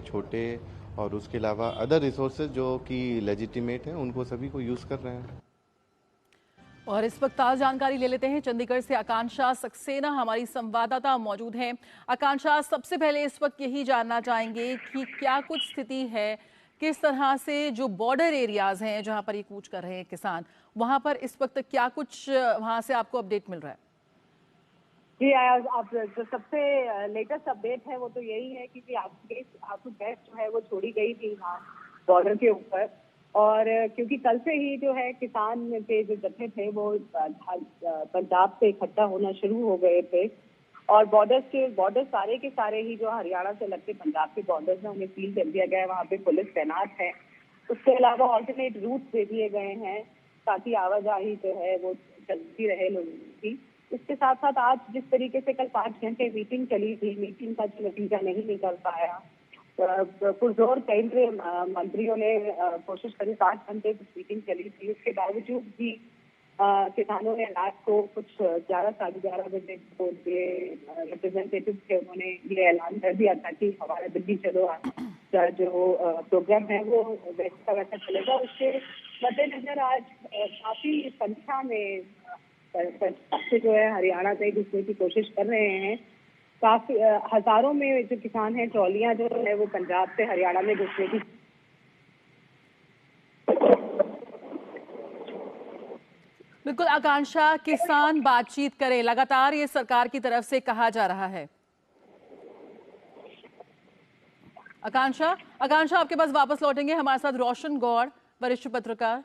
छोटे और उसके अलावा अदर रिसोर्सेज जो कि लेजिटिमेट हैं उनको सभी को यूज़ कर रहे हैं। और इस वक्त ताज़ा जानकारी ले लेते हैं चंडीगढ़ से। आकांक्षा सक्सेना हमारी संवाददाता मौजूद हैं। आकांक्षा, सबसे पहले इस वक्त यही जानना चाहेंगे कि क्या कुछ स्थिति है, किस तरह से जो बॉर्डर एरियाज हैं जहां पर ये कूच कर रहे हैं किसान, वहां पर इस वक्त क्या कुछ वहां से आपको अपडेट मिल रहा है? जी आयाज, आप जो सबसे लेटेस्ट अपडेट है वो तो यही है कि आपकी गैस जो है वो छोड़ी गई थी वहाँ बॉर्डर के ऊपर। और क्योंकि कल से ही जो है किसान के जो जत्थे थे वो पंजाब से इकट्ठा होना शुरू हो गए थे। और बॉर्डर सारे के सारे ही जो हरियाणा से लगते पंजाब के बॉर्डर में उन्हें सील कर दिया गया है। वहाँ पे पुलिस तैनात है। उसके अलावा ऑल्टरनेट रूट दे दिए गए हैं ताकि आवाजाही जो है वो चलती रहे लोगों की। इसके साथ साथ आज जिस तरीके से कल 5 घंटे मीटिंग चली थी, मीटिंग का जो नतीजा नहीं निकल पाया, पुरजोर केंद्रीय मंत्रियों ने कोशिश करी। 7 घंटे कुछ मीटिंग चली थी, उसके बावजूद भी किसानों ने रात को कुछ 11 साढ़े 11 बजे को रिप्रेजेंटेटिव थे, उन्होंने ये ऐलान कर दिया था कि हमारा दिल्ली चलो जो प्रोग्राम है वो वैसा वैसा चलेगा। उसके मद्देनजर आज काफी संख्या में से जो है हरियाणा से घुसने की कोशिश कर रहे हैं। काफी हजारों में जो किसान हैं, ट्रॉलियां जो है वो पंजाब से हरियाणा में घुसने की। बिल्कुल आकांक्षा, किसान बातचीत करें, लगातार ये सरकार की तरफ से कहा जा रहा है। आकांक्षा आकांक्षा आपके पास वापस लौटेंगे। हमारे साथ रोशन गौड़, वरिष्ठ पत्रकार,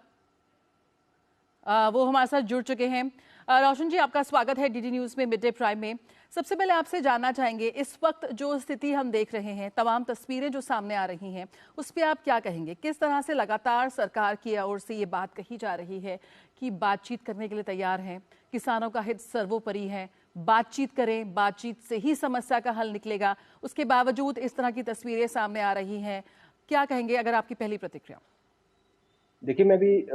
वो हमारे साथ जुड़ चुके हैं। रोशन जी, आपका स्वागत है डीडी न्यूज में, मिड डे प्राइम में। सबसे पहले आपसे जानना चाहेंगे, इस वक्त जो स्थिति हम देख रहे हैं, तमाम तस्वीरें जो सामने आ रही हैं, उस पर आप क्या कहेंगे? किस तरह से लगातार सरकार की ओर से ये बात कही जा रही है कि बातचीत करने के लिए तैयार हैं, किसानों का हित सर्वोपरि है, बातचीत करें, बातचीत से ही समस्या का हल निकलेगा, उसके बावजूद इस तरह की तस्वीरें सामने आ रही हैं, क्या कहेंगे? अगर आपकी पहली प्रतिक्रिया। देखिए, मैं भी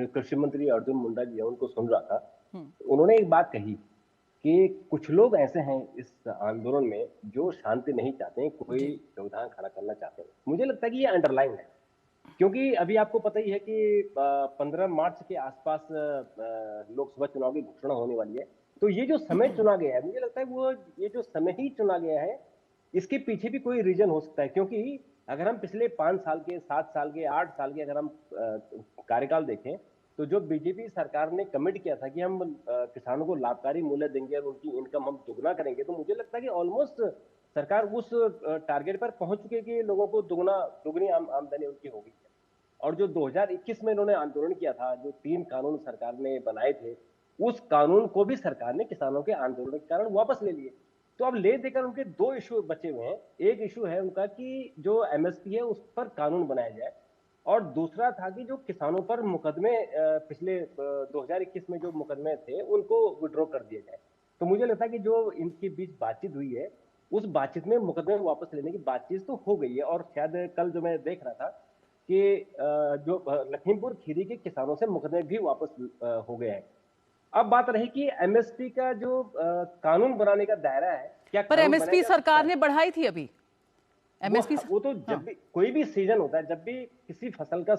कृषि मंत्री अर्जुन मुंडा जी है उनको सुन रहा था। उन्होंने एक बात कही कि कुछ लोग ऐसे हैं इस आंदोलन में जो शांति नहीं चाहते हैं, कोई व्यवधान खड़ा करना चाहते हैं। मुझे लगता है कि ये अंडरलाइन है, क्योंकि अभी आपको पता ही है कि 15 मार्च के आसपास लोकसभा चुनाव की घोषणा होने वाली है। तो ये जो समय चुना गया है, मुझे लगता है वो ये जो समय ही चुना गया है, इसके पीछे भी कोई रीजन हो सकता है। क्योंकि अगर हम पिछले 5 साल के, 7 साल के, 8 साल के अगर हम कार्यकाल देखें, तो जो बीजेपी सरकार ने कमिट किया था कि हम किसानों को लाभकारी मूल्य देंगे और उनकी इनकम हम दुगना करेंगे, तो मुझे लगता है कि ऑलमोस्ट सरकार उस टारगेट पर पहुंच चुकी है कि लोगों को दुगनी आमदनी उनकी हो गई है। और जो 2021 में इन्होंने आंदोलन किया था, जो 3 कानून सरकार ने बनाए थे, उस कानून को भी सरकार ने किसानों के आंदोलन के कारण वापस ले लिए। तो अब ले देकर उनके 2 इशू बचे हुए हैं। एक इशू है उनका कि जो एमएसपी है उस पर कानून बनाया जाए, और दूसरा था कि जो किसानों पर मुकदमे पिछले 2021 में जो मुकदमे थे उनको विड्रॉ कर दिया जाए। तो मुझे लगता है कि जो इनके बीच बातचीत हुई है, उस बातचीत में मुकदमे वापस लेने की बातचीत तो हो गई है। और शायद कल जो मैं देख रहा था कि जो लखीमपुर खीरी के किसानों से मुकदमे भी वापस हो गए हैं। अब बात रही कि एमएसपी का जो कानून बनाने का दायरा है, क्या पर एमएसपी सरकार ने बढ़ाई थी अभी। एमएसपी वो तो जब भी कोई भी सीजन होता है, जब भी किसी फसल का